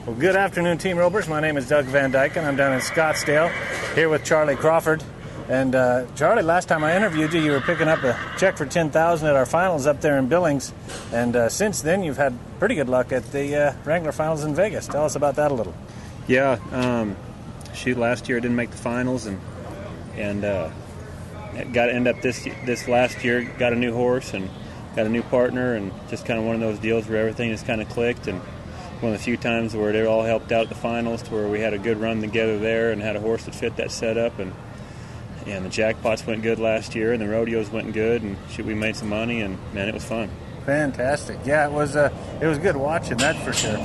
Well, good afternoon, Team Ropers. My name is Doug Van Dyken. I'm down in Scottsdale here with Charly Crawford. And Charlie, last time I interviewed you, you were picking up a check for $10,000 at our finals up there in Billings. And since then, you've had pretty good luck at the Wrangler Finals in Vegas. Tell us about that a little. Yeah, last year I didn't make the finals, and got to end up this last year. Got a new horse and got a new partner, and just kind of one of those deals where everything just kind of clicked. And one of the few times where it all helped out at the finals, to where we had a good run together there and had a horse that fit that setup. And the jackpots went good last year, and the rodeos went good, and we made some money, and man, it was fun. Fantastic. Yeah, it was good watching, that's for sure.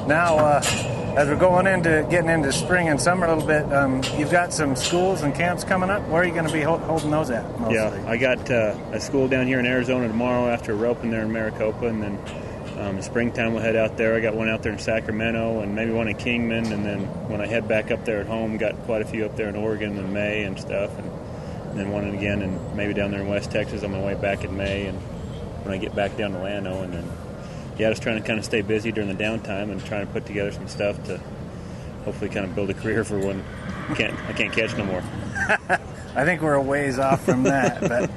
Now, as we're going getting into spring and summer a little bit, you've got some schools and camps coming up. Where are you going to be holding those at mostly? Yeah, I got a school down here in Arizona tomorrow after roping there in Maricopa, and then in springtime we'll head out there. I got one out there in Sacramento and maybe one in Kingman, and then when I head back up there at home, got quite a few up there in Oregon in May and stuff, and then one again and maybe down there in West Texas on my way back in May, and when I get back down to Llano. And then just trying to kind of stay busy during the downtime and trying to put together some stuff to hopefully kind of build a career for when I can't catch no more. I think we're a ways off from that. But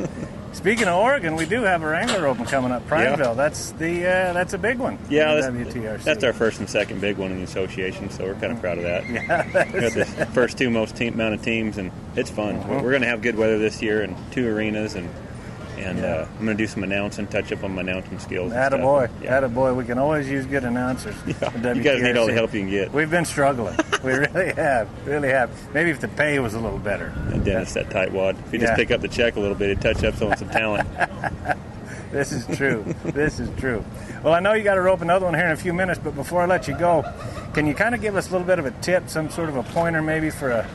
speaking of Oregon, we do have a Wrangler Open coming up, Prineville. Yeah. That's a big one. Yeah, WTRC. That's our first and second big one in the association, so we're kind of proud of that. Yeah, we got the first two most amount of teams, and it's fun. Mm-hmm. We're going to have good weather this year and two arenas, and I'm going to do some announcing, touch up on my announcing skills. Attaboy. Attaboy. We can always use good announcers. Yeah. You guys need all the help you can get. We've been struggling. We really have. Maybe if the pay was a little better. And Dennis, that tightwad. If you just pick up the check a little bit, it'd touch up on some talent. This is true. Well, I know you got to rope another one here in a few minutes, but before I let you go, can you kind of give us a little bit of a tip, some sort of a pointer maybe for a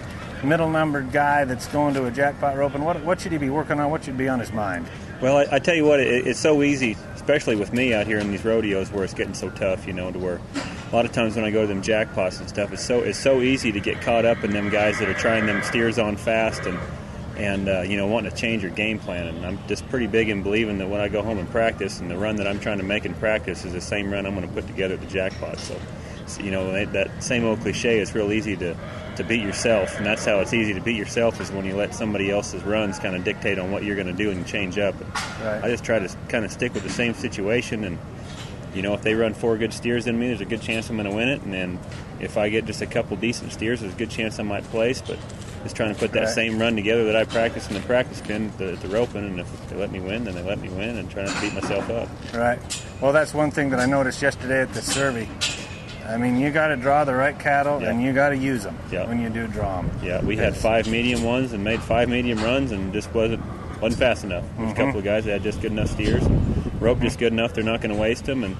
middle-numbered guy that's going to a jackpot roping? What should he be working on? What should be on his mind? Well, I tell you what, it's so easy, especially with me out here in these rodeos where it's getting so tough, to where a lot of times when I go to them jackpots and stuff, it's so easy to get caught up in them guys that are trying them steers on fast and wanting to change your game plan. And I'm just pretty big in believing that when I go home and practice, and the run that I'm trying to make in practice is the same run I'm going to put together at the jackpot. So that same old cliche, it's real easy to beat yourself, and that's how it's easy to beat yourself, is when you let somebody else's runs kind of dictate on what you're going to do and change up. Right. I just try to kind of stick with the same situation, and if they run 4 good steers in me, there's a good chance I'm going to win it, and then if I get just a couple decent steers, there's a good chance I might place. But just trying to put that same run together that I practice in the practice pen at the roping, and if they let me win, then they let me win, and try not to beat myself up. Right. Well, that's one thing that I noticed yesterday at the Survey. I mean, you got to draw the right cattle, and you got to use them when you do draw them. Yeah, we had 5 medium ones and made 5 medium runs, and just wasn't fast enough. There's a couple of guys that had just good enough steers, and rope just good enough. They're not going to waste them, and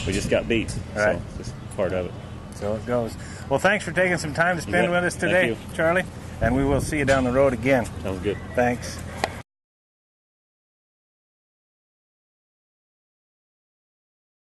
we just got beat. Right. So it's just part of it. So it goes. Well, thanks for taking some time to spend with us today, Charlie, and we will see you down the road again. Sounds good. Thanks.